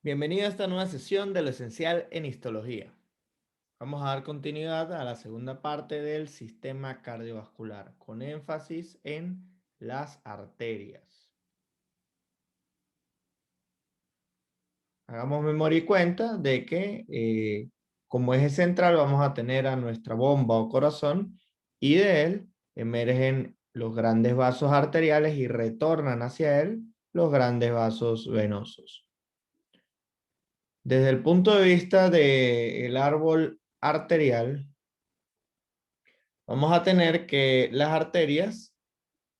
Bienvenido a esta nueva sesión de lo esencial en histología. Vamos a dar continuidad a la segunda parte del sistema cardiovascular, con énfasis en las arterias. Hagamos memoria y cuenta de que como eje central vamos a tener a nuestra bomba o corazón y de él emergen los grandes vasos arteriales y retornan hacia él los grandes vasos venosos. Desde el punto de vista del árbol arterial, vamos a tener que las arterias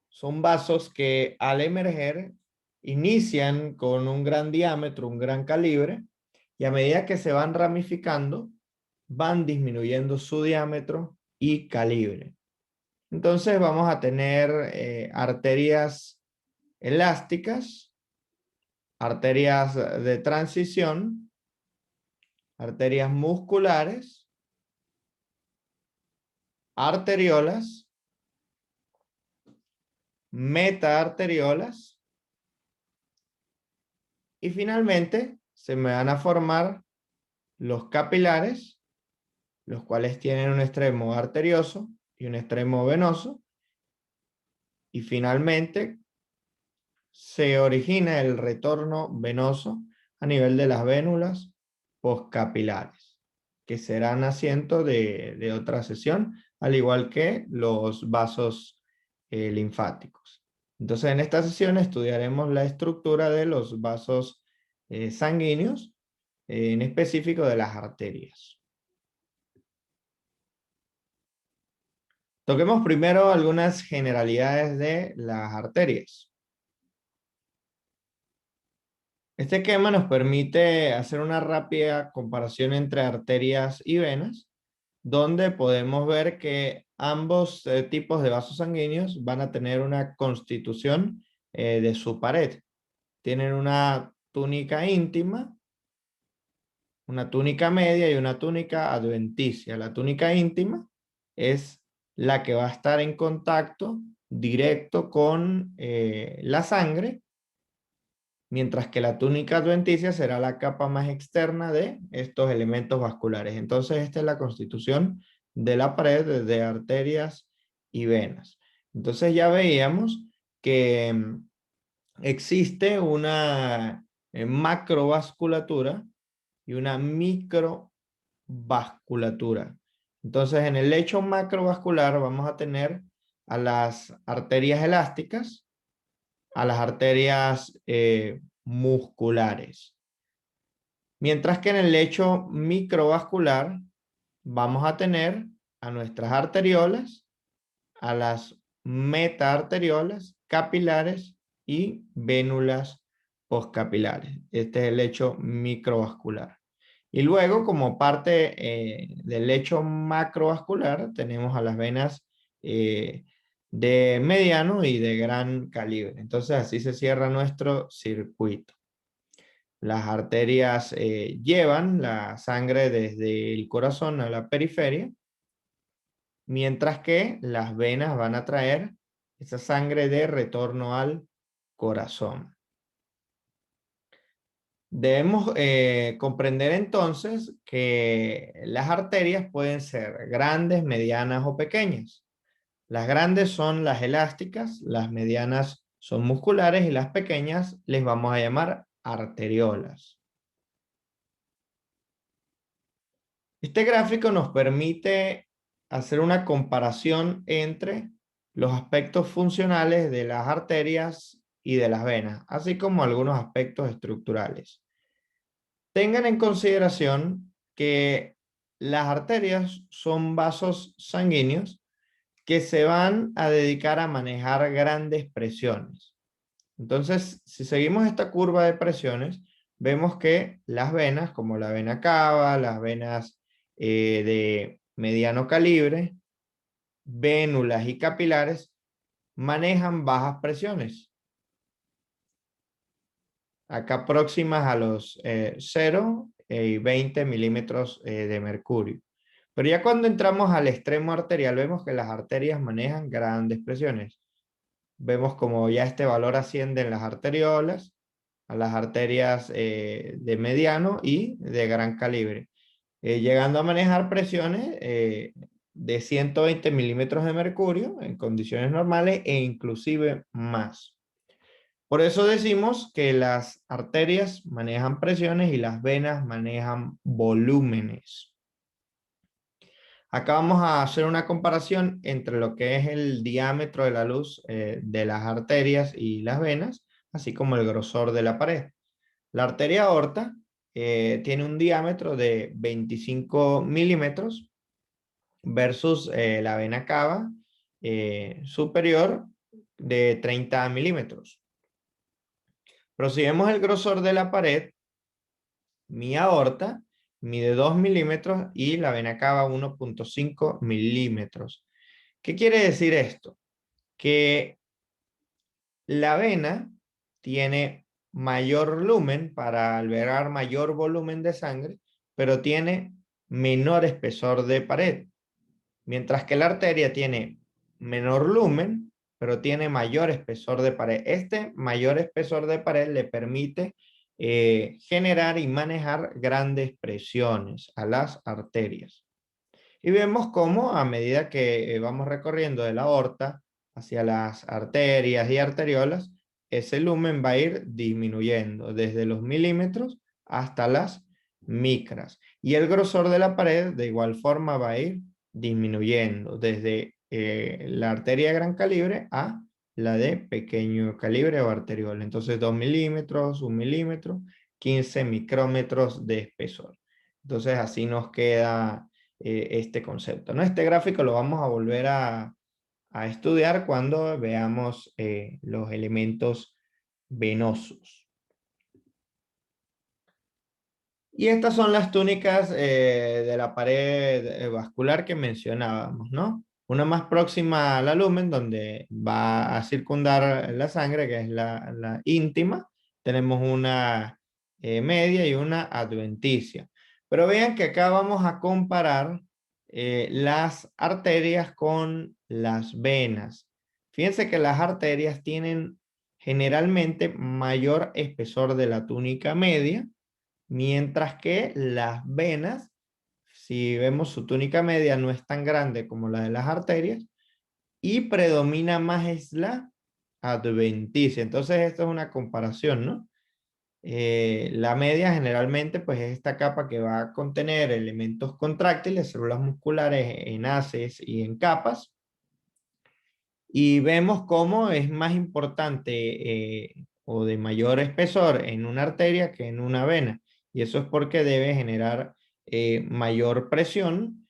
son vasos que al emerger inician con un gran diámetro, un gran calibre, y a medida que se van ramificando, van disminuyendo su diámetro y calibre. Entonces vamos a tener arterias elásticas, arterias de transición, arterias musculares, arteriolas, metaarteriolas y finalmente se me van a formar los capilares, los cuales tienen un extremo arterioso y un extremo venoso, y finalmente se origina el retorno venoso a nivel de las vénulas postcapilares, que serán asiento de otra sesión, al igual que los vasos linfáticos. Entonces, en esta sesión estudiaremos la estructura de los vasos sanguíneos, en específico de las arterias. Toquemos primero algunas generalidades de las arterias. Este esquema nos permite hacer una rápida comparación entre arterias y venas, donde podemos ver que ambos tipos de vasos sanguíneos van a tener una constitución de su pared. Tienen una túnica íntima, una túnica media y una túnica adventicia. La túnica íntima es la que va a estar en contacto directo con la sangre, mientras que la túnica adventicia será la capa más externa de estos elementos vasculares. Entonces, esta es la constitución de la pared de arterias y venas. Entonces, ya veíamos que existe una macrovasculatura y una microvasculatura. Entonces, en el lecho macrovascular vamos a tener a las arterias elásticas, a las arterias musculares. Mientras que en el lecho microvascular vamos a tener a nuestras arteriolas, a las metaarteriolas, capilares y vénulas postcapilares. Este es el lecho microvascular. Y luego, como parte del lecho macrovascular, tenemos a las venas de mediano y de gran calibre. Entonces, así se cierra nuestro circuito. Las arterias llevan la sangre desde el corazón a la periferia, mientras que las venas van a traer esa sangre de retorno al corazón. Debemos comprender entonces que las arterias pueden ser grandes, medianas o pequeñas. Las grandes son las elásticas, las medianas son musculares y las pequeñas les vamos a llamar arteriolas. Este gráfico nos permite hacer una comparación entre los aspectos funcionales de las arterias y de las venas, así como algunos aspectos estructurales. Tengan en consideración que las arterias son vasos sanguíneos que se van a dedicar a manejar grandes presiones. Entonces, si seguimos esta curva de presiones, vemos que las venas, como la vena cava, las venas de mediano calibre, vénulas y capilares, manejan bajas presiones, acá próximas a los 0 y 20 milímetros de mercurio. Pero ya cuando entramos al extremo arterial, vemos que las arterias manejan grandes presiones. Vemos como ya este valor asciende en las arteriolas a las arterias de mediano y de gran calibre, llegando a manejar presiones de 120 milímetros de mercurio en condiciones normales e inclusive más. Por eso decimos que las arterias manejan presiones y las venas manejan volúmenes. Acá vamos a hacer una comparación entre lo que es el diámetro de la luz de las arterias y las venas, así como el grosor de la pared. La arteria aorta tiene un diámetro de 25 milímetros versus la vena cava superior de 30 milímetros. Pero si vemos el grosor de la pared, mi aorta mide 2 milímetros y la vena cava 1,5 milímetros. ¿Qué quiere decir esto? Que la vena tiene mayor lumen para albergar mayor volumen de sangre, pero tiene menor espesor de pared, mientras que la arteria tiene menor lumen, pero tiene mayor espesor de pared. Este mayor espesor de pared le permite generar y manejar grandes presiones a las arterias. Y vemos cómo a medida que vamos recorriendo de la aorta hacia las arterias y arteriolas, ese lumen va a ir disminuyendo desde los milímetros hasta las micras. Y el grosor de la pared de igual forma va a ir disminuyendo desde la arteria de gran calibre a la de pequeño calibre o arteriola. Entonces 2 milímetros, 1 milímetro, 15 micrómetros de espesor. Entonces así nos queda este concepto, ¿no? Este gráfico lo vamos a volver a estudiar cuando veamos los elementos venosos. Y estas son las túnicas de la pared vascular que mencionábamos, ¿no? Una más próxima al lumen, donde va a circundar la sangre, que es la íntima. Tenemos una media y una adventicia. Pero vean que acá vamos a comparar las arterias con las venas. Fíjense que las arterias tienen generalmente mayor espesor de la túnica media, mientras que las venas, si vemos su túnica media, no es tan grande como la de las arterias y predomina más es la adventicia. Entonces esto es una comparación, ¿no? La media generalmente pues es esta capa que va a contener elementos contráctiles, células musculares en haces y en capas. Y vemos cómo es más importante o de mayor espesor en una arteria que en una vena. Y eso es porque debe generar mayor presión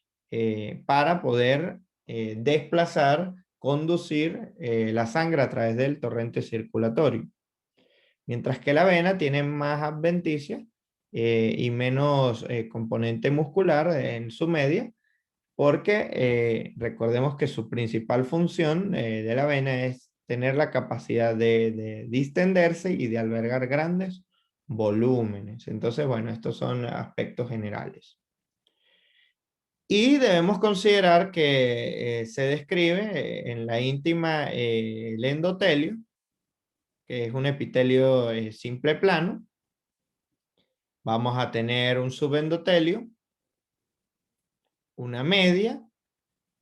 para poder desplazar, conducir la sangre a través del torrente circulatorio. Mientras que la vena tiene más adventicia y menos componente muscular en su media, porque recordemos que su principal función de la vena es tener la capacidad de distenderse y de albergar grandes volúmenes. Entonces, bueno, estos son aspectos generales. Y debemos considerar que se describe en la íntima el endotelio, que es un epitelio simple plano. Vamos a tener un subendotelio, una media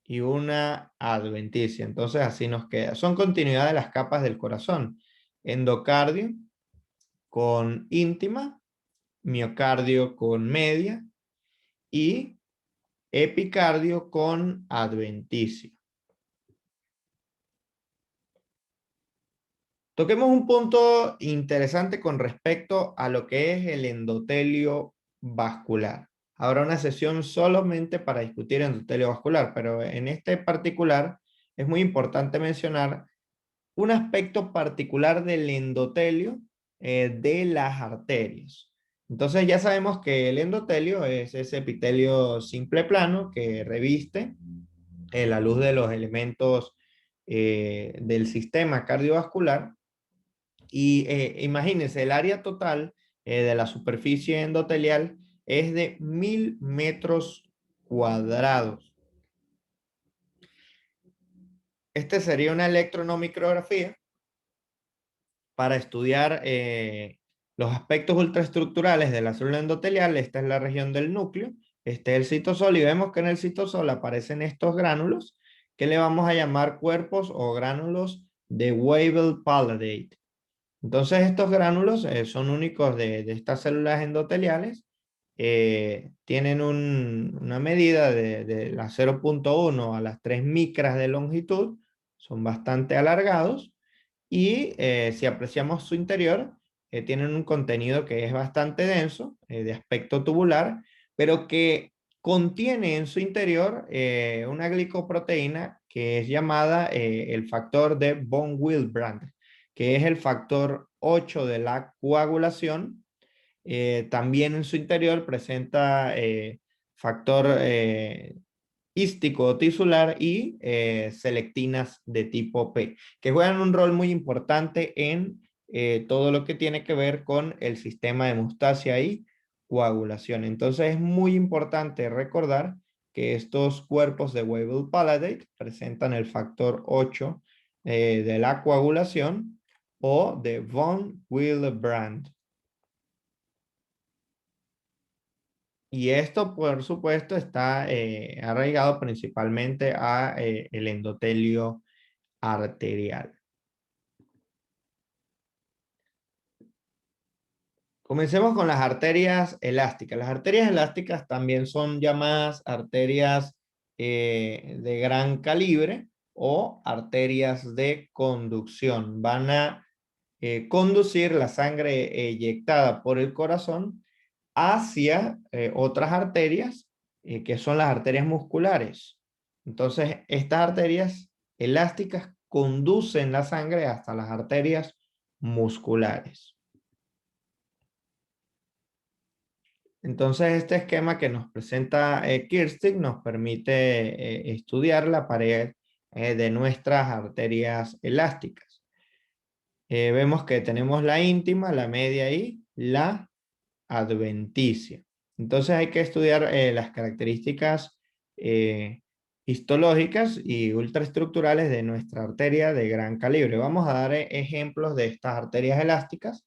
y una adventicia. Entonces así nos queda. Son continuidad de las capas del corazón. Endocardio con íntima, miocardio con media y epicardio con adventicia. Toquemos un punto interesante con respecto a lo que es el endotelio vascular. Habrá una sesión solamente para discutir endotelio vascular, pero en este particular es muy importante mencionar un aspecto particular del endotelio de las arterias. Entonces ya sabemos que el endotelio es ese epitelio simple plano que reviste la luz de los elementos del sistema cardiovascular. Y imagínense, el área total de la superficie endotelial es de 1000 metros cuadrados. Este sería una electronomicrografía para estudiar los aspectos ultraestructurales de la célula endotelial. Esta es la región del núcleo, este es el citosol, y vemos que en el citosol aparecen estos gránulos que le vamos a llamar cuerpos o gránulos de Weibel-Palade. Entonces estos gránulos son únicos de estas células endoteliales. Tienen una medida de las 0,1 a las 3 micras de longitud, son bastante alargados, y si apreciamos su interior, tienen un contenido que es bastante denso, de aspecto tubular, pero que contiene en su interior una glicoproteína que es llamada el factor de von Willebrand, que es el factor 8 de la coagulación. También en su interior presenta factor hístico tisular y selectinas de tipo P, que juegan un rol muy importante en todo lo que tiene que ver con el sistema de hemostasia y coagulación. Entonces es muy importante recordar que estos cuerpos de Weibel-Palade presentan el factor 8 de la coagulación o de von Willebrand. Y esto, por supuesto, está arraigado principalmente a el endotelio arterial. Comencemos con las arterias elásticas. Las arterias elásticas también son llamadas arterias de gran calibre o arterias de conducción. Van a conducir la sangre eyectada por el corazón hacia otras arterias que son las arterias musculares. Entonces, estas arterias elásticas conducen la sangre hasta las arterias musculares. Entonces, este esquema que nos presenta Kirstig nos permite estudiar la pared de nuestras arterias elásticas. Vemos que tenemos la íntima, la media y la adventicia. Entonces hay que estudiar las características eh, histológicas y ultraestructurales de nuestra arteria de gran calibre. Vamos a dar ejemplos de estas arterias elásticas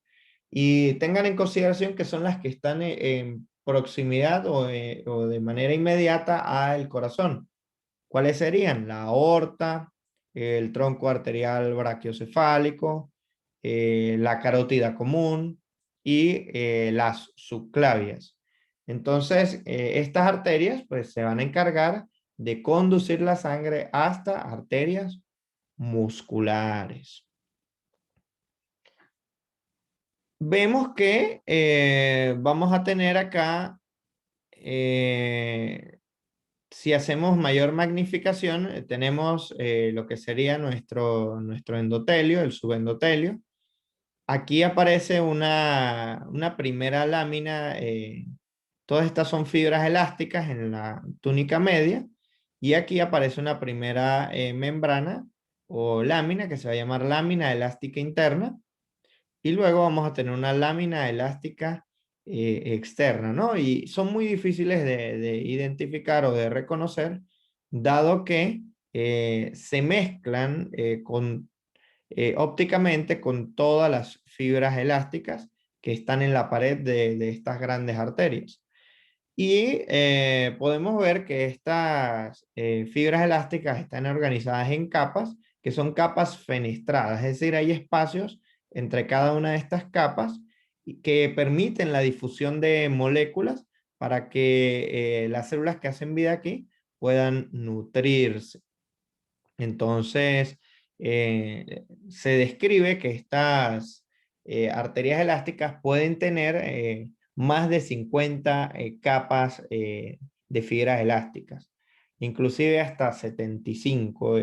y tengan en consideración que son las que están en proximidad o de manera inmediata al corazón. ¿Cuáles serían? La aorta, el tronco arterial brachiocefálico, la carótida común y las subclavias. Entonces, estas arterias pues se van a encargar de conducir la sangre hasta arterias musculares. Vemos que vamos a tener acá si hacemos mayor magnificación, tenemos lo que sería nuestro endotelio, el subendotelio. Aquí aparece una primera lámina, todas estas son fibras elásticas en la túnica media, y aquí aparece una primera membrana o lámina que se va a llamar lámina elástica interna, y luego vamos a tener una lámina elástica externa, ¿no? Y son muy difíciles de identificar o de reconocer, dado que se mezclan ópticamente con todas las fibras elásticas que están en la pared de estas grandes arterias. Y podemos ver que estas fibras elásticas están organizadas en capas, que son capas fenestradas, es decir, hay espacios entre cada una de estas capas que permiten la difusión de moléculas para que las células que hacen vida aquí puedan nutrirse. Entonces, se describe que estas arterias elásticas pueden tener más de 50 capas de fibras elásticas, inclusive hasta 75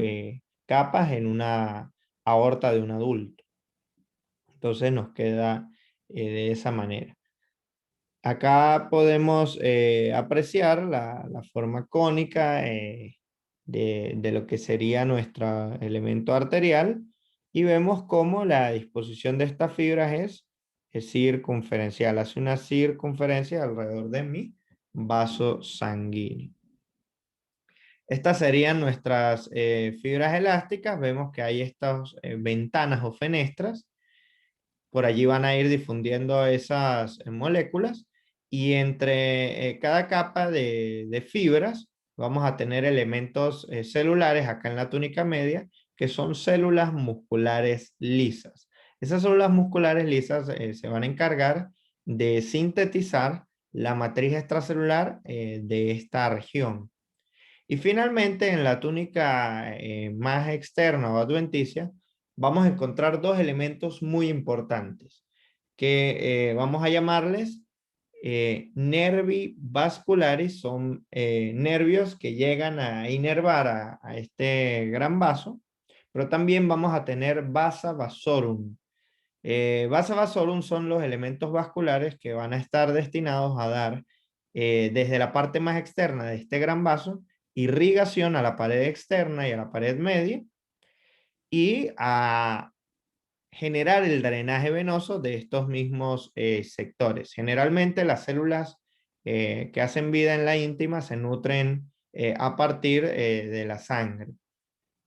capas en una aorta de un adulto. Entonces nos queda de esa manera. Acá podemos apreciar la forma cónica de lo que sería nuestro elemento arterial y vemos cómo la disposición de estas fibras es circunferencial. Hace una circunferencia alrededor de mi vaso sanguíneo. Estas serían nuestras fibras elásticas. Vemos que hay estas ventanas o fenestras por allí van a ir difundiendo esas moléculas y entre cada capa de fibras vamos a tener elementos celulares acá en la túnica media que son células musculares lisas. Esas células musculares lisas se van a encargar de sintetizar la matriz extracelular de esta región. Y finalmente, en la túnica más externa o adventicia, vamos a encontrar dos elementos muy importantes que vamos a llamarles nervi vascularis, son nervios que llegan a inervar a este gran vaso, pero también vamos a tener vasa vasorum. Vasa vasorum son los elementos vasculares que van a estar destinados a dar desde la parte más externa de este gran vaso irrigación a la pared externa y a la pared media y a generar el drenaje venoso de estos mismos sectores. Generalmente las células que hacen vida en la íntima se nutren a partir de la sangre,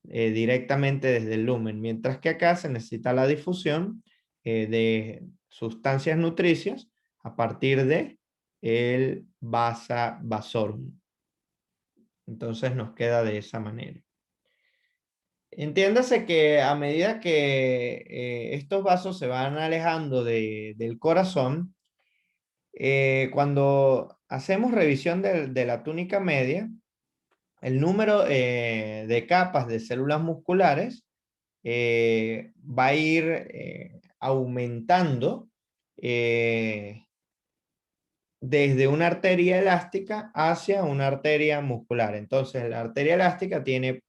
directamente desde el lumen, mientras que acá se necesita la difusión de sustancias nutricias a partir de el vasa vasorum. Entonces nos queda de esa manera. Entiéndase que a medida que estos vasos se van alejando del corazón, cuando hacemos revisión de la túnica media, el número de capas de células musculares va a ir aumentando desde una arteria elástica hacia una arteria muscular. Entonces, la arteria elástica tiene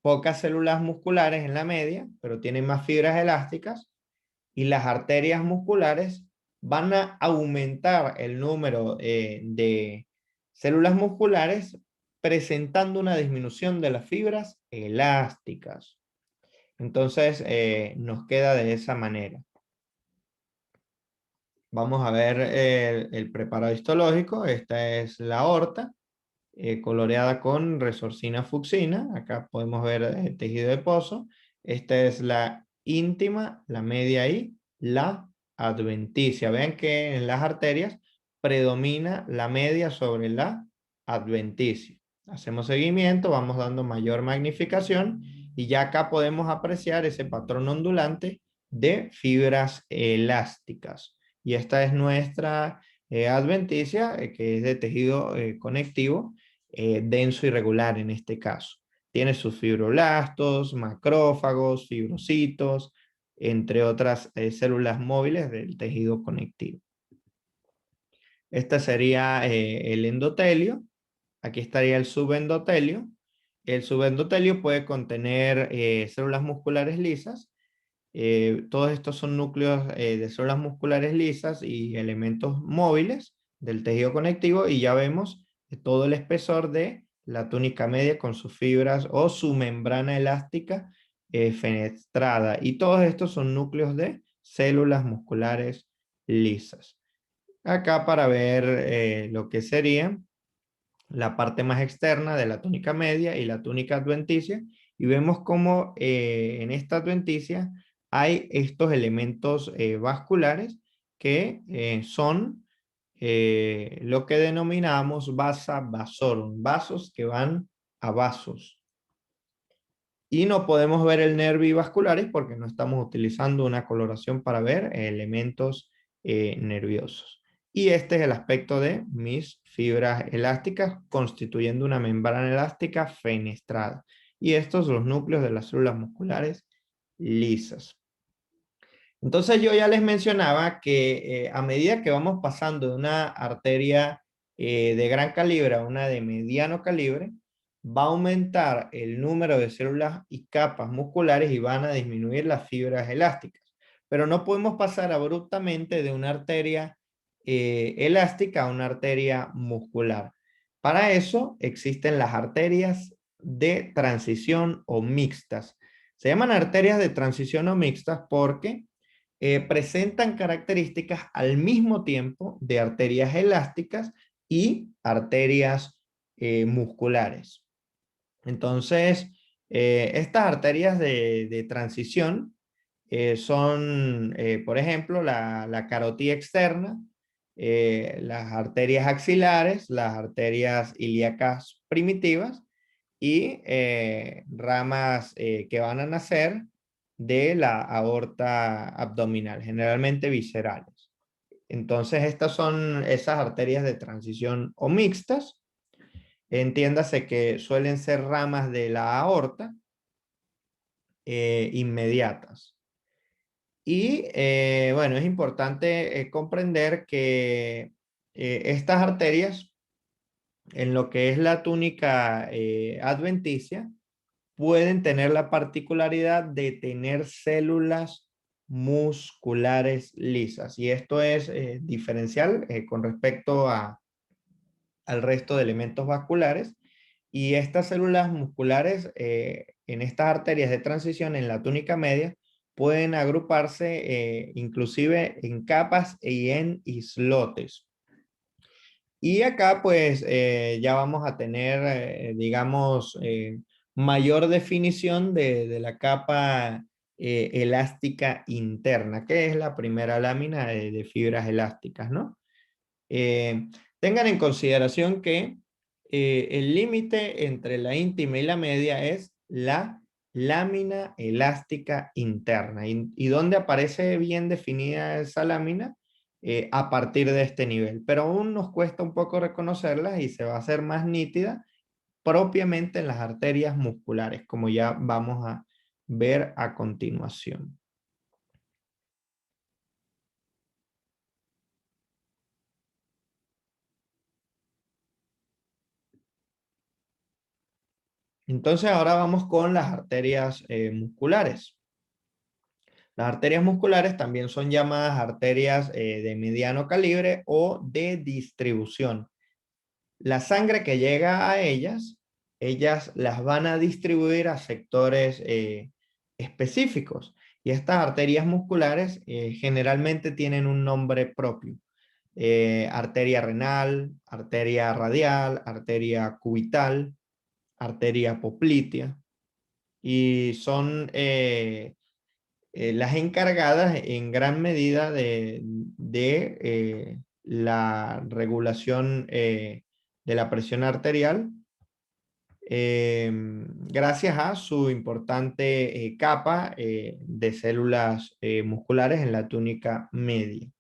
pocas células musculares en la media, pero tienen más fibras elásticas y las arterias musculares van a aumentar el número de células musculares presentando una disminución de las fibras elásticas. Entonces, nos queda de esa manera. Vamos a ver el preparado histológico. Esta es la aorta, coloreada con resorcina fucsina. Acá podemos ver el tejido de pozo. Esta es la íntima, la media y la adventicia. Ven que en las arterias predomina la media sobre la adventicia. Hacemos seguimiento, vamos dando mayor magnificación y ya acá podemos apreciar ese patrón ondulante de fibras elásticas. Y esta es nuestra adventicia, que es de tejido conectivo, denso y regular en este caso. Tiene sus fibroblastos, macrófagos, fibrocitos, entre otras células móviles del tejido conectivo. Este sería el endotelio. Aquí estaría el subendotelio. El subendotelio puede contener células musculares lisas. Todos estos son núcleos de células musculares lisas y elementos móviles del tejido conectivo y ya vemos todo el espesor de la túnica media con sus fibras o su membrana elástica fenestrada y todos estos son núcleos de células musculares lisas. Acá para ver lo que sería la parte más externa de la túnica media y la túnica adventicia y vemos cómo en esta adventicia hay estos elementos vasculares que son lo que denominamos vasa vasorum, vasos que van a vasos. Y no podemos ver el nervi vascularis porque no estamos utilizando una coloración para ver elementos nerviosos. Y este es el aspecto de mis fibras elásticas constituyendo una membrana elástica fenestrada. Y estos son los núcleos de las células musculares lisas. Entonces yo ya les mencionaba que a medida que vamos pasando de una arteria de gran calibre a una de mediano calibre, va a aumentar el número de células y capas musculares y van a disminuir las fibras elásticas. Pero no podemos pasar abruptamente de una arteria elástica a una arteria muscular. Para eso existen las arterias de transición o mixtas. Se llaman arterias de transición o mixtas porque presentan características al mismo tiempo de arterias elásticas y arterias musculares. Entonces, estas arterias de transición son, por ejemplo, la carótida externa, las arterias axilares, las arterias ilíacas primitivas y ramas que van a nacer de la aorta abdominal, generalmente viscerales. Entonces, estas son esas arterias de transición o mixtas. Entiéndase que suelen ser ramas de la aorta inmediatas. Y bueno, es importante comprender que estas arterias, en lo que es la túnica adventicia, pueden tener la particularidad de tener células musculares lisas. Y esto es diferencial con respecto al resto de elementos vasculares. Y estas células musculares en estas arterias de transición en la túnica media pueden agruparse inclusive en capas y en islotes. Y acá pues ya vamos a tener, digamos, mayor definición de la capa elástica interna, que es la primera lámina de fibras elásticas, ¿no? Eh, Tengan en consideración que el límite entre la íntima y la media es la lámina elástica interna. ¿Y dónde aparece bien definida esa lámina? A partir de este nivel. Pero aún nos cuesta un poco reconocerlas y se va a hacer más nítida propiamente en las arterias musculares, como ya vamos a ver a continuación. Entonces ahora vamos con las arterias musculares. Las arterias musculares también son llamadas arterias de mediano calibre o de distribución. La sangre que llega a ellas las van a distribuir a sectores específicos. Y estas arterias musculares generalmente tienen un nombre propio. Arteria renal, arteria radial, arteria cubital, arteria poplitea. Y son las encargadas en gran medida de la regulación de la presión arterial gracias a su importante capa de células musculares en la túnica media.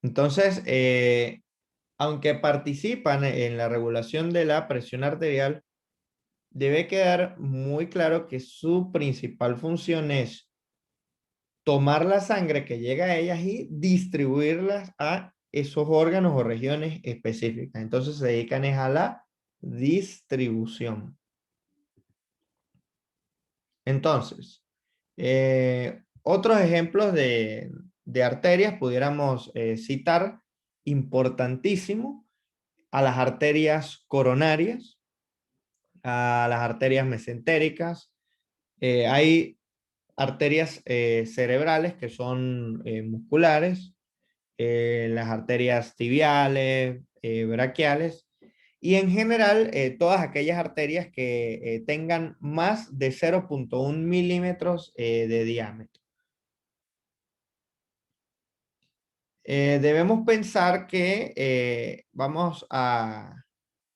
Entonces, aunque participan en la regulación de la presión arterial, debe quedar muy claro que su principal función es tomar la sangre que llega a ellas y distribuirlas a esos órganos o regiones específicas. Entonces se dedican es a la distribución. Entonces, otros ejemplos de arterias pudiéramos citar importantísimo a las arterias coronarias, a las arterias mesentéricas. Hay arterias cerebrales que son musculares, las arterias tibiales, braquiales, y en general todas aquellas arterias que tengan más de 0,1 milímetros de diámetro. Debemos pensar que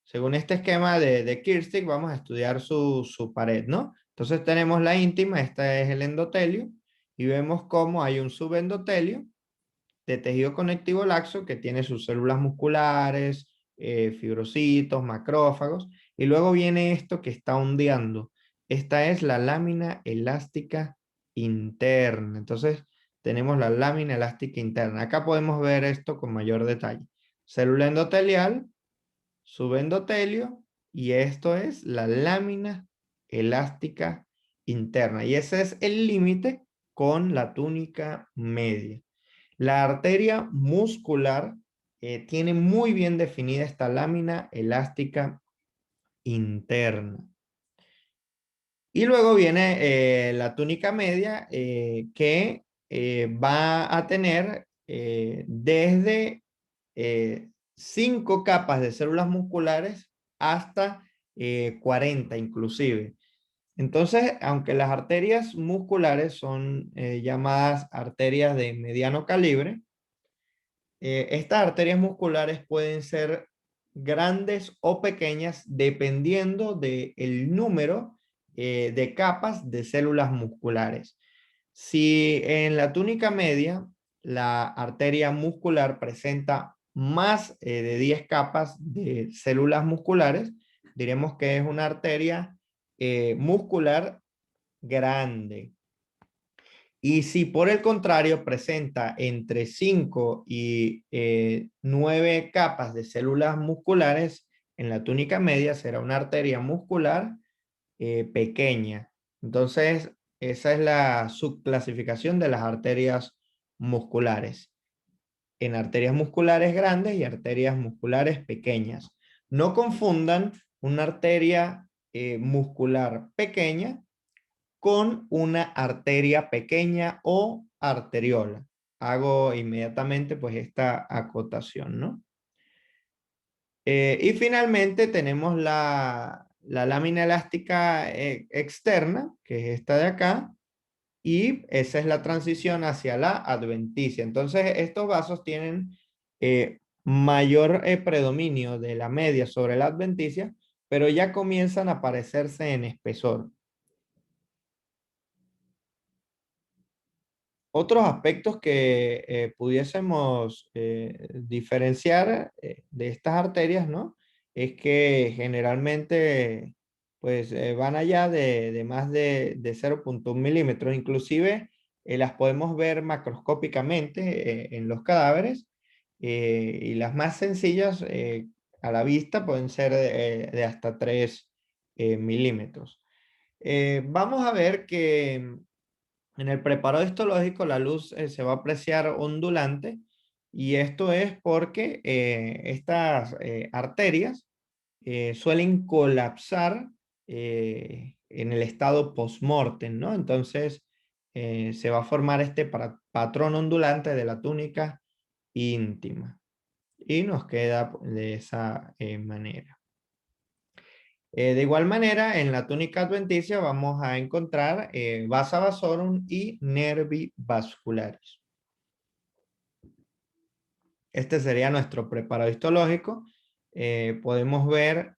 según este esquema de Kirstig, vamos a estudiar su pared, ¿no? Entonces tenemos la íntima, este es el endotelio, y vemos cómo hay un subendotelio de tejido conectivo laxo que tiene sus células musculares, fibrocitos, macrófagos, y luego viene esto que está ondeando. Esta es la lámina elástica interna. Entonces, tenemos la lámina elástica interna. Acá podemos ver esto con mayor detalle. Célula endotelial, subendotelio, y esto es la lámina elástica interna. Y ese es el límite con la túnica media. La arteria muscular tiene muy bien definida esta lámina elástica interna. Y luego viene la túnica media que va a tener desde 5 capas de células musculares hasta 40 inclusive. Entonces, aunque las arterias musculares son llamadas arterias de mediano calibre, estas arterias musculares pueden ser grandes o pequeñas dependiendo del número de capas de células musculares. Si en la túnica media la arteria muscular presenta más de 10 capas de células musculares, diremos que es una arteria muscular grande. Y si por el contrario presenta entre 5 y 9 capas de células musculares, en la túnica media será una arteria muscular pequeña. Entonces, esa es la subclasificación de las arterias musculares. En arterias musculares grandes y arterias musculares pequeñas. No confundan una arteria muscular pequeña con una arteria pequeña o arteriola. Hago inmediatamente pues esta acotación, ¿no? Y finalmente tenemos la lámina elástica externa, que es esta de acá, y esa es la transición hacia la adventicia. Entonces, estos vasos tienen mayor predominio de la media sobre la adventicia, pero ya comienzan a parecerse en espesor. Otros aspectos que pudiésemos diferenciar de estas arterias, ¿no? Es que generalmente pues van allá de más de 0,1 milímetros. Inclusive las podemos ver macroscópicamente en los cadáveres y las más sencillas a la vista pueden ser de hasta 3 milímetros. Vamos a ver que en el preparado histológico la luz se va a apreciar ondulante y esto es porque estas arterias suelen colapsar en el estado post-mortem, ¿no? Entonces se va a formar este patrón ondulante de la túnica íntima y nos queda de esa manera. De igual manera, en la túnica adventicia vamos a encontrar vasa vasorum y nervi vascularis. Este sería nuestro preparado histológico. Podemos ver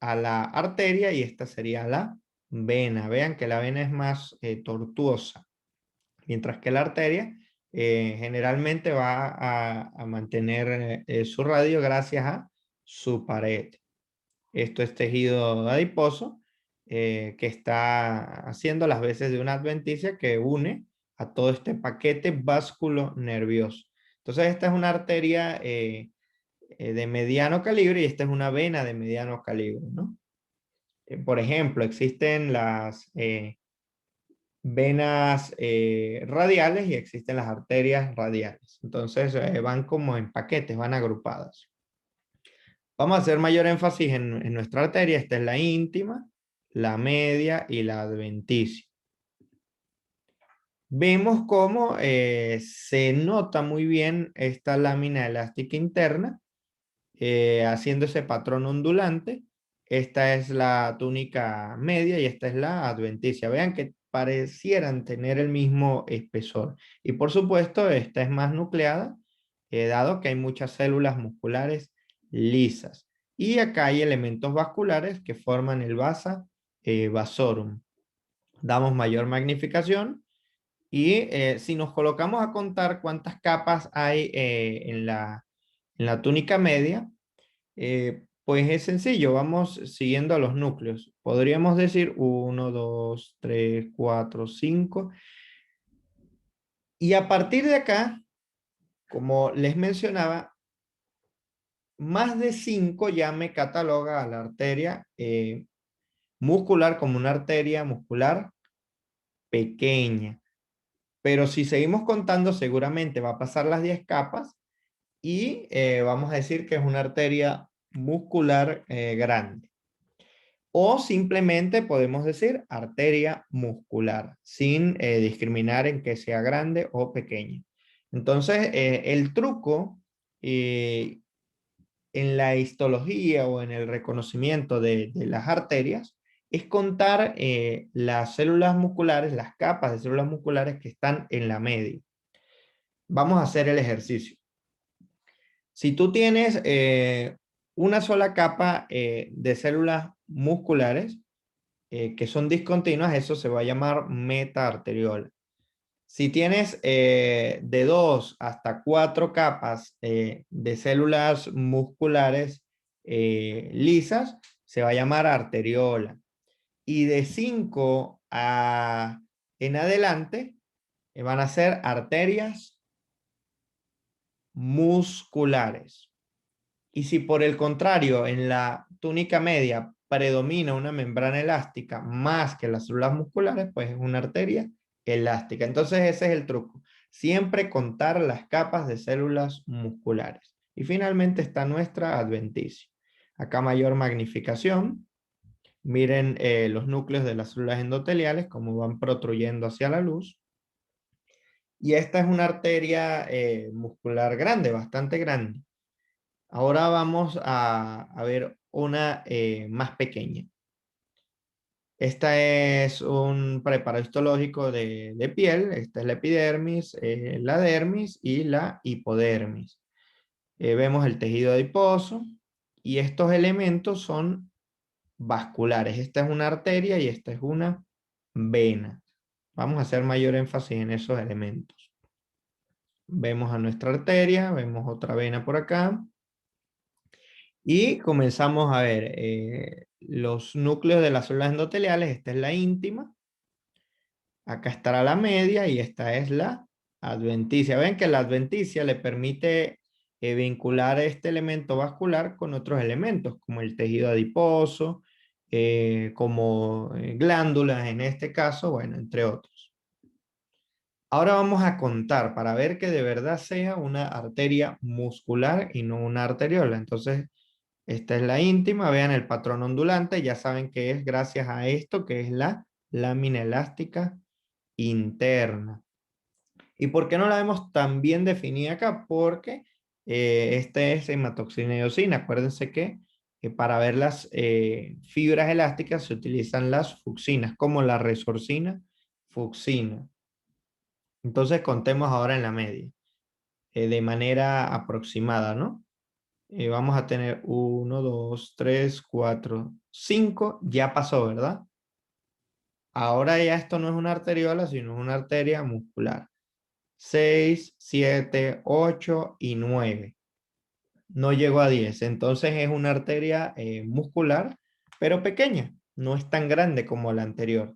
a la arteria y esta sería la vena. Vean que la vena es más tortuosa, mientras que la arteria generalmente va a mantener su radio gracias a su pared. Esto es tejido adiposo que está haciendo las veces de una adventicia que une a todo este paquete vasculo nervioso. Entonces esta es una arteria de mediano calibre y esta es una vena de mediano calibre, ¿no? Por ejemplo, existen las venas radiales y existen las arterias radiales. Entonces van como en paquetes, van agrupadas. Vamos a hacer mayor énfasis en nuestra arteria. Esta es la íntima, la media y la adventicia. Vemos cómo se nota muy bien esta lámina elástica interna, haciendo ese patrón ondulante. Esta es la túnica media y esta es la adventicia. Vean que parecieran tener el mismo espesor. Y por supuesto, esta es más nucleada, dado que hay muchas células musculares lisas. Y acá hay elementos vasculares que forman el vasa vasorum. Damos mayor magnificación y si nos colocamos a contar cuántas capas hay en la túnica media, pues es sencillo, vamos siguiendo a los núcleos. Podríamos decir 1, 2, 3, 4, 5. Y a partir de acá, como les mencionaba, más de 5 ya me cataloga a la arteria muscular como una arteria muscular pequeña. Pero si seguimos contando, seguramente va a pasar las 10 capas y vamos a decir que es una arteria muscular grande. O simplemente podemos decir arteria muscular, sin discriminar en que sea grande o pequeña. Entonces, el truco en la histología o en el reconocimiento de las arterias es contar las células musculares, las capas de células musculares que están en la media. Vamos a hacer el ejercicio. Si tú tienes una sola capa de células musculares que son discontinuas, eso se va a llamar metaarteriola. Si tienes de 2 hasta 4 capas de células musculares lisas, se va a llamar arteriola. Y de 5 en adelante van a ser arterias musculares. Y si por el contrario en la túnica media predomina una membrana elástica más que las células musculares, pues es una arteria elástica. Entonces ese es el truco. Siempre contar las capas de células musculares. Y finalmente está nuestra adventicia. Acá mayor magnificación. Miren los núcleos de las células endoteliales, cómo van protruyendo hacia la luz. Y esta es una arteria muscular grande, bastante grande. Ahora vamos a ver una más pequeña. Esta es un preparo histológico de piel. Esta es la epidermis, la dermis y la hipodermis. Vemos el tejido adiposo y estos elementos son vasculares. Esta es una arteria y esta es una vena. Vamos a hacer mayor énfasis en esos elementos. Vemos a nuestra arteria, vemos otra vena por acá. Y comenzamos a ver los núcleos de las células endoteliales. Esta es la íntima. Acá estará la media y esta es la adventicia. Ven que la adventicia le permite vincular este elemento vascular con otros elementos, como el tejido adiposo, como glándulas en este caso, bueno, entre otros. Ahora vamos a contar para ver que de verdad sea una arteria muscular y no una arteriola. Entonces, esta es la íntima, vean el patrón ondulante, ya saben que es gracias a esto que es la lámina elástica interna. ¿Y por qué no la vemos tan bien definida acá? Porque este es hematoxina y eosina. Acuérdense que para ver las fibras elásticas se utilizan las fucsinas, como la resorcina, fucsina. Entonces contemos ahora en la media, de manera aproximada, ¿no? Vamos a tener 1, 2, 3, 4, 5. Ya pasó, ¿verdad? Ahora ya esto no es una arteriola, sino una arteria muscular. 6, 7, 8 y 9. No llegó a 10. Entonces es una arteria muscular, pero pequeña. No es tan grande como la anterior.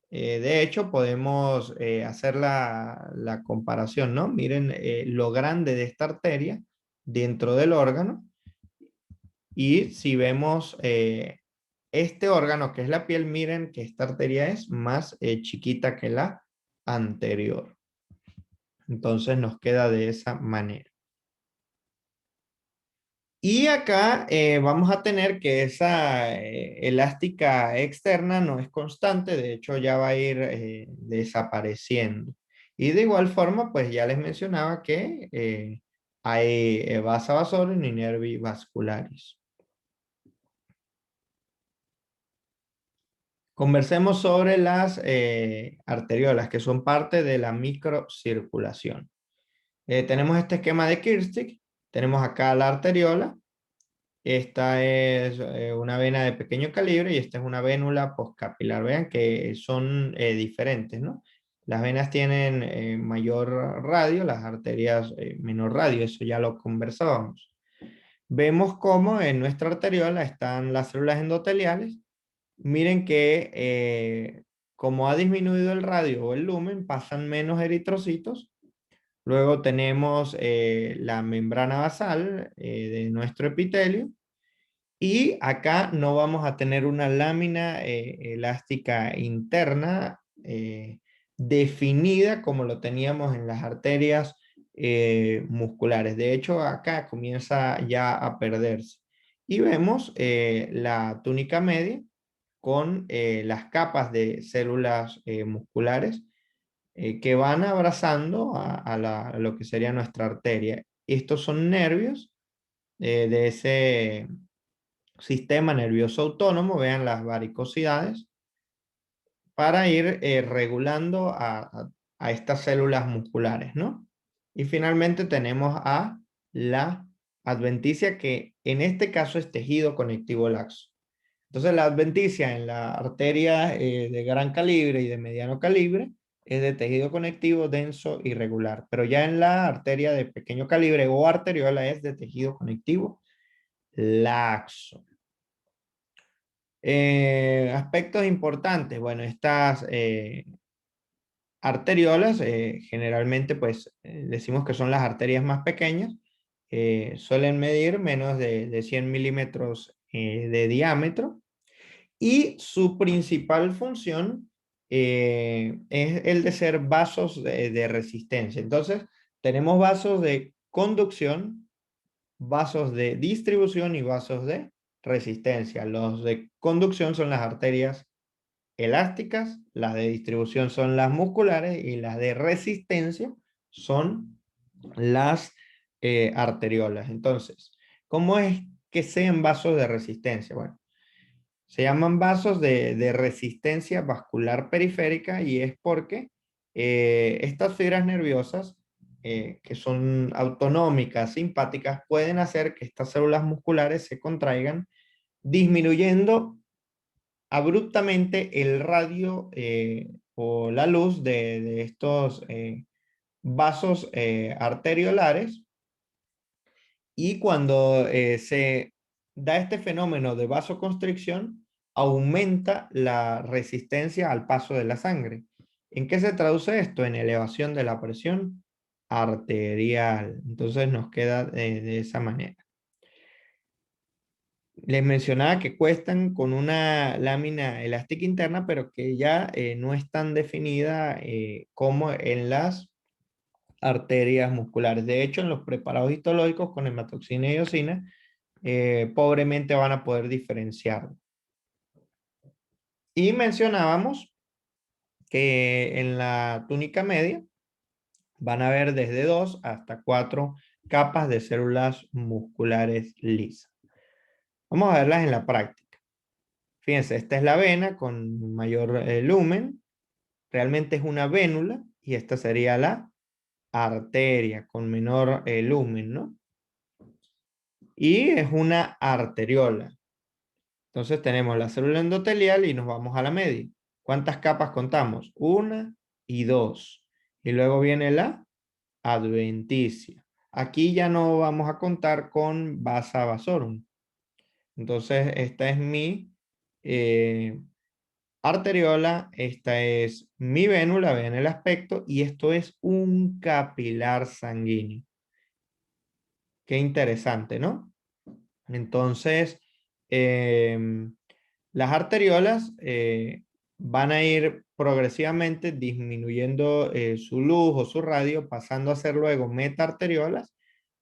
De hecho, podemos hacer la comparación, ¿no? Miren lo grande de esta arteria dentro del órgano. Y si vemos este órgano que es la piel, miren que esta arteria es más chiquita que la anterior. Entonces nos queda de esa manera. Y acá vamos a tener que esa elástica externa no es constante, de hecho ya va a ir desapareciendo. Y de igual forma, pues ya les mencionaba que hay vasa vasorum y nervi vascularis. Conversemos sobre las arteriolas, que son parte de la microcirculación. Tenemos este esquema de Kirstig, tenemos acá la arteriola, esta es una vena de pequeño calibre y esta es una vénula postcapilar. Vean que son diferentes, ¿no? Las venas tienen mayor radio, las arterias menor radio, eso ya lo conversábamos. Vemos cómo en nuestra arteriola están las células endoteliales. Miren que como ha disminuido el radio o el lumen, pasan menos eritrocitos. Luego tenemos la membrana basal de nuestro epitelio. Y acá no vamos a tener una lámina elástica interna definida como lo teníamos en las arterias musculares. De hecho, acá comienza ya a perderse. Y vemos la túnica media con las capas de células musculares que van abrazando a lo que sería nuestra arteria. Estos son nervios de ese sistema nervioso autónomo, vean las varicosidades, para ir regulando a estas células musculares, ¿no? Y finalmente tenemos a la adventicia, que en este caso es tejido conectivo laxo. Entonces la adventicia en la arteria de gran calibre y de mediano calibre es de tejido conectivo denso y regular, pero ya en la arteria de pequeño calibre o arteriola es de tejido conectivo laxo. Aspectos importantes, bueno, estas arteriolas generalmente pues decimos que son las arterias más pequeñas, suelen medir menos de 100 milímetros de diámetro, y su principal función es el de ser vasos de resistencia. Entonces, tenemos vasos de conducción, vasos de distribución y vasos de resistencia. Los de conducción son las arterias elásticas, las de distribución son las musculares y las de resistencia son las arteriolas. Entonces, ¿cómo es que sean vasos de resistencia? Bueno, se llaman vasos de resistencia vascular periférica, y es porque estas fibras nerviosas, que son autonómicas, simpáticas, pueden hacer que estas células musculares se contraigan, disminuyendo abruptamente el radio o la luz de estos vasos arteriolares. Y cuando se da este fenómeno de vasoconstricción, aumenta la resistencia al paso de la sangre. ¿En qué se traduce esto? En elevación de la presión arterial. Entonces nos queda de esa manera. Les mencionaba que cuestan con una lámina elástica interna, pero que ya no es tan definida como en las arterias musculares. De hecho, en los preparados histológicos con hematoxina y eosina, pobremente van a poder diferenciarlo. Y mencionábamos que en la túnica media van a haber desde 2 hasta 4 capas de células musculares lisas. Vamos a verlas en la práctica. Fíjense, esta es la vena con mayor lumen. Realmente es una vénula, y esta sería la arteria con menor lumen, ¿no? Y es una arteriola. Entonces tenemos la célula endotelial y nos vamos a la media. ¿Cuántas capas contamos? Una y dos. Y luego viene la adventicia. Aquí ya no vamos a contar con vasa vasorum. Entonces esta es mi arteriola, esta es mi vénula, vean el aspecto, y esto es un capilar sanguíneo. Qué interesante, ¿no? Entonces, las arteriolas van a ir progresivamente disminuyendo su luz o su radio, pasando a ser luego metaarteriolas,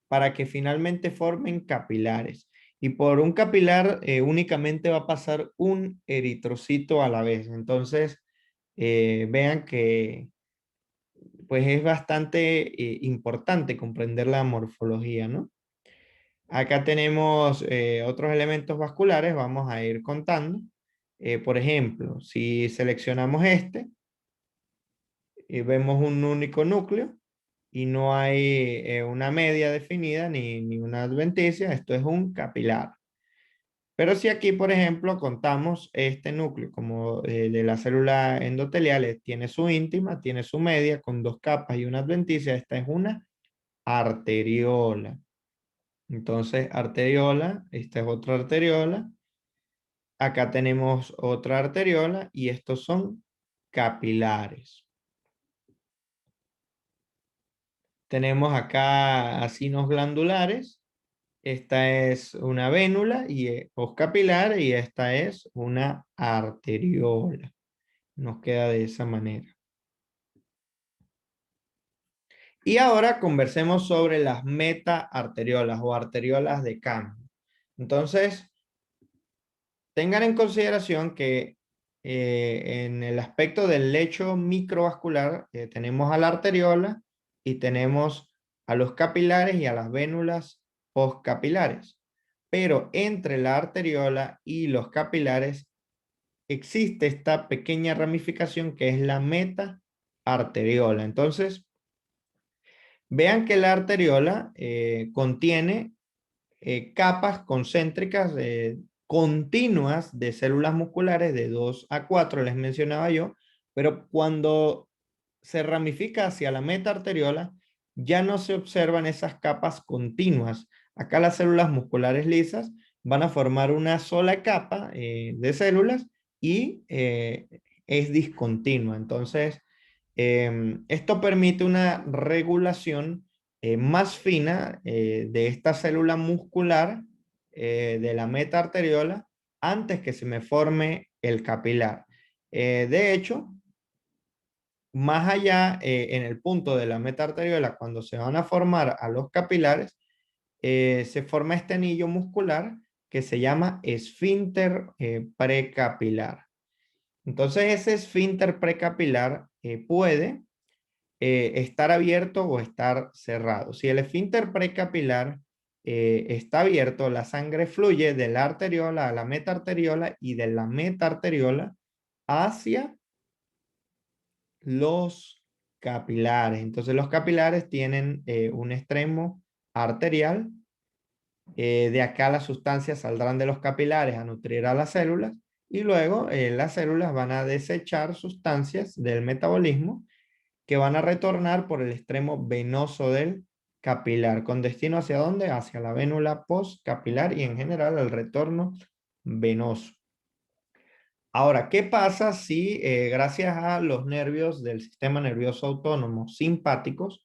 para que finalmente formen capilares. Y por un capilar únicamente va a pasar un eritrocito a la vez. Entonces, vean que pues es bastante importante comprender la morfología, ¿no? Acá tenemos otros elementos vasculares, vamos a ir contando. Por ejemplo, si seleccionamos este, vemos un único núcleo y no hay una media definida ni una adventicia, esto es un capilar. Pero si aquí, por ejemplo, contamos este núcleo como de la célula endotelial, tiene su íntima, tiene su media con dos capas y una adventicia, esta es una arteriola. Entonces, arteriola, esta es otra arteriola. Acá tenemos otra arteriola y estos son capilares. Tenemos acá acinos glandulares. Esta es una vénula o capilar, y esta es una arteriola. Nos queda de esa manera. Y ahora conversemos sobre las metaarteriolas o arteriolas de cambio. Entonces, tengan en consideración que en el aspecto del lecho microvascular tenemos a la arteriola y tenemos a los capilares y a las vénulas postcapilares. pero entre la arteriola y los capilares existe esta pequeña ramificación que es la meta-arteriola. Entonces, vean que la arteriola contiene capas concéntricas continuas de células musculares de 2 a 4, les mencionaba yo, pero cuando se ramifica hacia la meta arteriola, ya no se observan esas capas continuas. Acá las células musculares lisas van a formar una sola capa de células y es discontinua. Entonces, esto permite una regulación más fina de esta célula muscular de la meta arteriola antes que se me forme el capilar. De hecho, más allá, en el punto de la meta arteriola, cuando se van a formar a los capilares, se forma este anillo muscular que se llama esfínter precapilar. Entonces, ese esfínter precapilar puede estar abierto o estar cerrado. Si el esfínter precapilar está abierto, la sangre fluye de la arteriola a la metaarteriola y de la metaarteriola hacia los capilares. Entonces los capilares tienen un extremo arterial. De acá las sustancias saldrán de los capilares a nutrir a las células y luego las células van a desechar sustancias del metabolismo que van a retornar por el extremo venoso del capilar. ¿Con destino hacia dónde? Hacia la vénula postcapilar y en general el retorno venoso. Ahora, ¿qué pasa si gracias a los nervios del sistema nervioso autónomo simpáticos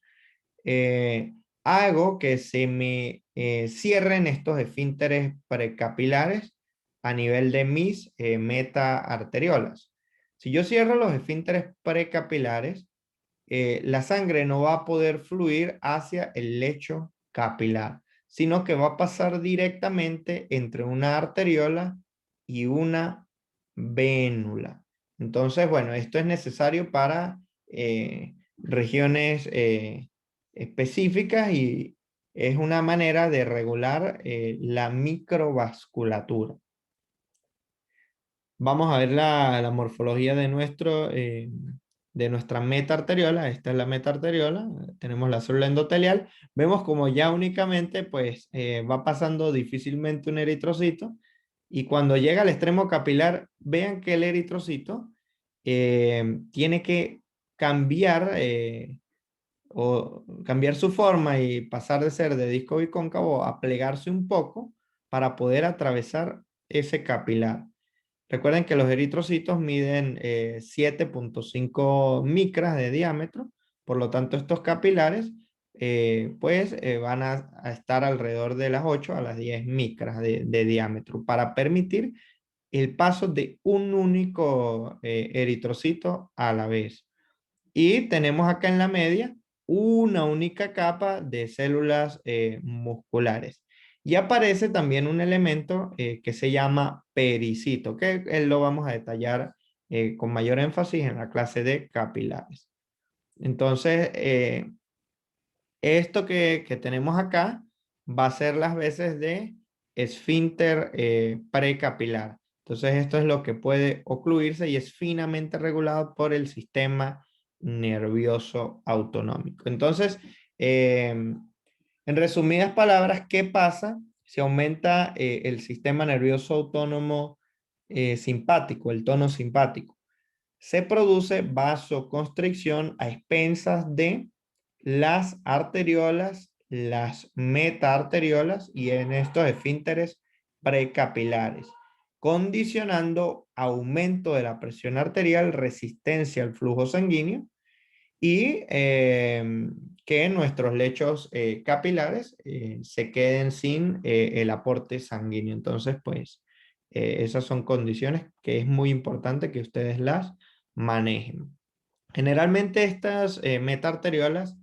eh, hago que se me cierren estos esfínteres precapilares a nivel de mis metaarteriolas? Si yo cierro los esfínteres precapilares, la sangre no va a poder fluir hacia el lecho capilar, sino que va a pasar directamente entre una arteriola y una vénula. Entonces, bueno, esto es necesario para regiones específicas y es una manera de regular la microvasculatura. Vamos a ver la morfología de nuestra meta arteriola. Esta es la meta arteriola. Tenemos la célula endotelial. Vemos como ya únicamente pues va pasando difícilmente un eritrocito. Y cuando llega al extremo capilar, vean que el eritrocito tiene que cambiar o cambiar su forma y pasar de ser de disco bicóncavo a plegarse un poco para poder atravesar ese capilar. Recuerden que los eritrocitos miden 7.5 micras de diámetro, por lo tanto estos capilares pues van a estar alrededor de las 8 a las 10 micras de diámetro para permitir el paso de un único eritrocito a la vez. Y tenemos acá en la media una única capa de células musculares. Y aparece también un elemento que se llama pericito, que lo vamos a detallar con mayor énfasis en la clase de capilares. Entonces, esto que tenemos acá va a ser las veces de esfínter precapilar. Entonces, esto es lo que puede ocluirse y es finamente regulado por el sistema nervioso autonómico. Entonces, en resumidas palabras, ¿qué pasa si aumenta el sistema nervioso autónomo simpático, el tono simpático? Se produce vasoconstricción a expensas de las arteriolas, las metaarteriolas y en estos esfínteres precapilares, condicionando aumento de la presión arterial, resistencia al flujo sanguíneo y que nuestros lechos capilares se queden sin el aporte sanguíneo. Entonces, pues, esas son condiciones que es muy importante que ustedes las manejen. Generalmente estas metaarteriolas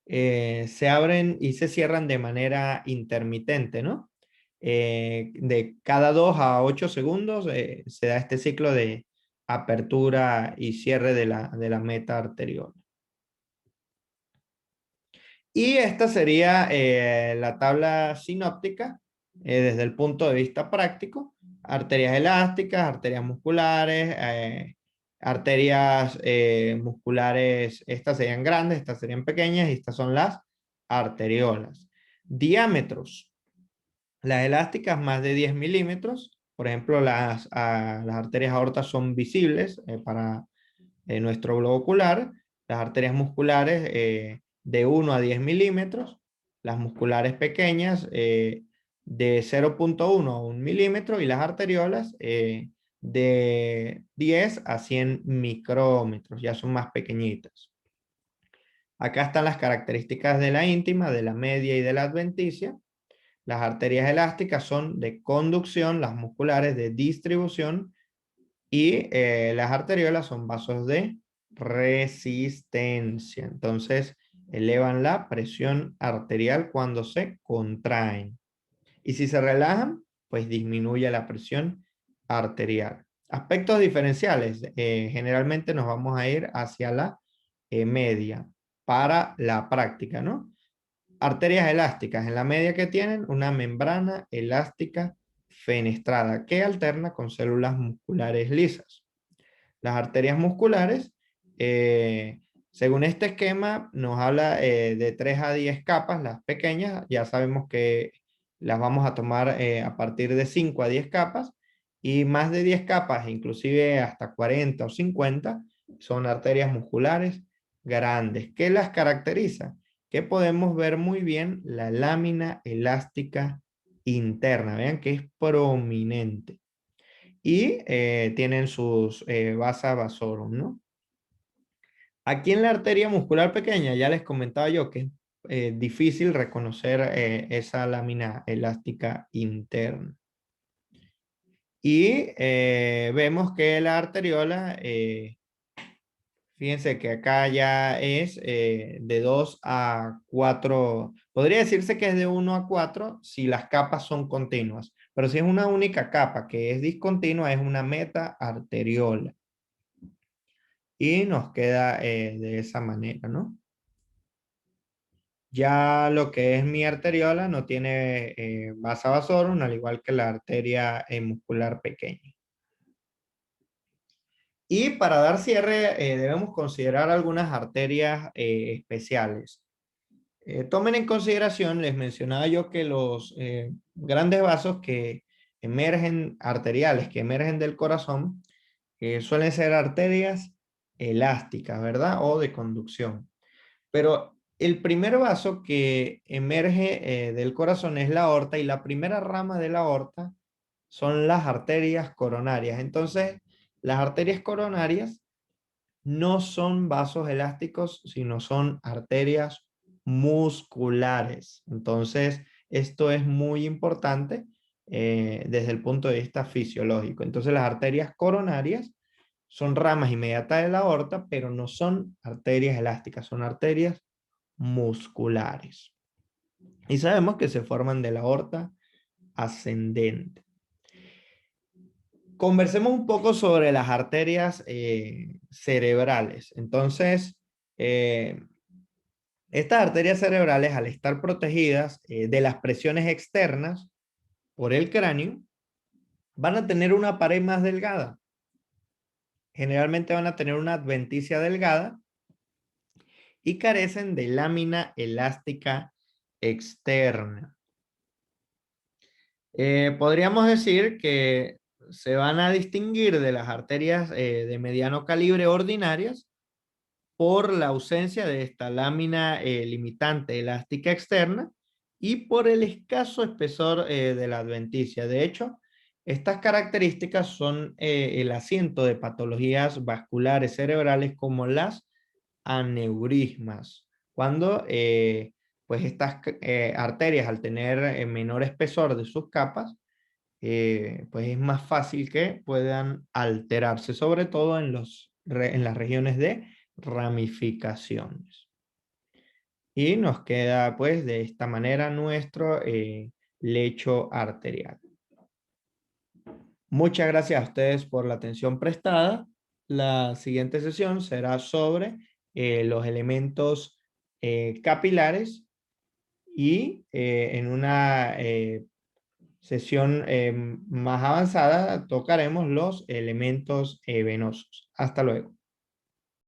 se abren y se cierran de manera intermitente, ¿no? De cada 2 a 8 segundos se da este ciclo de apertura y cierre de la metaarteriola. Y esta sería la tabla sinóptica desde el punto de vista práctico, arterias elásticas, arterias musculares, arterias musculares, estas serían grandes, estas serían pequeñas y estas son las arteriolas. Diámetros. Las elásticas más de 10 milímetros, por ejemplo, las arterias aortas son visibles para nuestro globo ocular, las arterias musculares de 1 a 10 milímetros, las musculares pequeñas de 0,1 a 1 milímetro y las arteriolas de 10 a 100 micrómetros, ya son más pequeñitas. Acá están las características de la íntima, de la media y de la adventicia. Las arterias elásticas son de conducción, las musculares de distribución y las arteriolas son vasos de resistencia. Entonces, elevan la presión arterial cuando se contraen. Y si se relajan, pues disminuye la presión arterial. Aspectos diferenciales. Generalmente nos vamos a ir hacia la media para la práctica, ¿no? Arterias elásticas. En la media que tienen una membrana elástica fenestrada que alterna con células musculares lisas. Las arterias musculares, según este esquema, nos habla de 3 a 10 capas, las pequeñas, ya sabemos que las vamos a tomar a partir de 5 a 10 capas, y más de 10 capas, inclusive hasta 40 o 50, son arterias musculares grandes. ¿Qué las caracteriza? Que podemos ver muy bien la lámina elástica interna, vean que es prominente y tienen sus vasa vasorum, ¿no? Aquí en la arteria muscular pequeña, ya les comentaba yo que es difícil reconocer esa lámina elástica interna. Y vemos que la arteriola, fíjense que acá ya es de 2 a 4, podría decirse que es de 1 a 4 si las capas son continuas, pero si es una única capa que es discontinua, es una meta-arteriola. Y nos queda de esa manera, ¿no? Ya lo que es mi arteriola no tiene vasa vasorum, al igual que la arteria muscular pequeña. Y para dar cierre, debemos considerar algunas arterias especiales. Tomen en consideración, les mencionaba yo que los grandes vasos que emergen, arteriales que emergen del corazón, suelen ser arterias elásticas, ¿verdad? O de conducción. Pero el primer vaso que emerge del corazón es la aorta y la primera rama de la aorta son las arterias coronarias. Entonces, las arterias coronarias no son vasos elásticos, sino son arterias musculares. Entonces, esto es muy importante desde el punto de vista fisiológico. Entonces, las arterias coronarias son ramas inmediatas de la aorta, pero no son arterias elásticas, son arterias musculares. Y sabemos que se forman de la aorta ascendente. Conversemos un poco sobre las arterias cerebrales. Entonces, estas arterias cerebrales, al estar protegidas de las presiones externas por el cráneo, van a tener una pared más delgada. Generalmente van a tener una adventicia delgada y carecen de lámina elástica externa. Podríamos decir que se van a distinguir de las arterias de mediano calibre ordinarias por la ausencia de esta lámina limitante elástica externa y por el escaso espesor de la adventicia. De hecho, estas características son el asiento de patologías vasculares cerebrales como las aneurismas, cuando pues estas arterias, al tener menor espesor de sus capas, pues es más fácil que puedan alterarse, sobre todo en las regiones de ramificaciones. Y nos queda pues de esta manera nuestro lecho arterial. Muchas gracias a ustedes por la atención prestada. La siguiente sesión será sobre los elementos capilares y en una sesión más avanzada tocaremos los elementos venosos. Hasta luego.